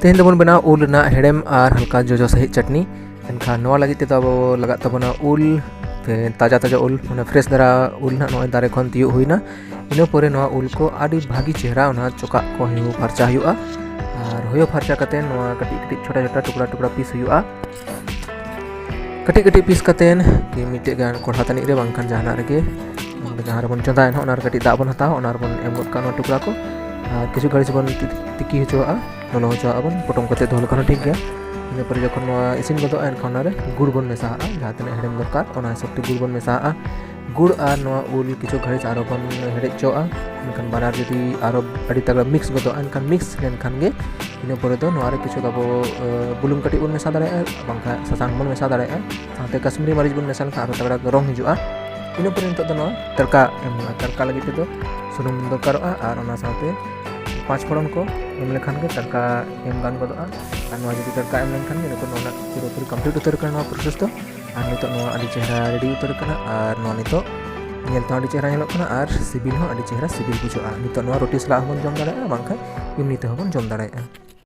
तेहन दबन बना उल ना हेड़ेम और हल्का जोजो सही चटनी एनखान नवा लगी तेदो अब लगा तबना उल ताजा ताजा उल माने फ्रेश दरा उल ना नय दारे खन तियो हुइना इनो परे नवा उल को आदि भागी चेहरा ओना चोका को हिउ फरचा हुआ और होयो फरचा कते नवा कटी कटी छोटा छोटा टुकड़ा टुकड़ा पीस हुआ कटी कटी पीस कते कि मिटे गान कोढ़ा तनी रे बांखान जहाना रेगे जहां बन चंदा एन ओनार कटी दा बन हता ओनार बन एम गद का टुकड़ा को किछु घड़ी बन तिकी हचोआ नलो हचोआ बन पटम कते दोल खाना ठीक गया इन पर जखन इसिन गदो एनखान रे गुड़ बन मेसा जहां तने हेड़म दरकार ओना हिसाब गुड़ बन मेसा गुड़ और नवा उल किछु घड़ी आरो बन हेड़ेचोआ एनखान बानार जदि आरो अड़ी तगड़ा मिक्स गदो एनखान मिक्स लेनखान गे इन पर दो नवा रे किछु अब बुलुंग कटी बन मेसा दाड़े बांखा ससांग बन मेसा दाड़े साथे कश्मीरी मरीच बन मेसा आरो तगड़ा रंग हिजुआ इन पर नितो दो तड़का तड़का लगी तेदो सुनुम दरकारोआ और ओना साथे पाँच फोड़न को एम लेखान के तड़का एम गान गदोआ और नवा जदि तड़का एम लेखान के नितो नोना पूरा कंप्लीट उतर करना प्रोसेस तो और नितो नवा आदि चेहरा रेडी उतर करना और नवा नितो नेल तो आदि चेहरा नेलोग करना और सिबिल हो आदि चेहरा सिबिल बुझोआ नितो नवा रोटी सला होबन जम दाड़ेआ बांखा एमनी ते होबन जम दाड़ेआ।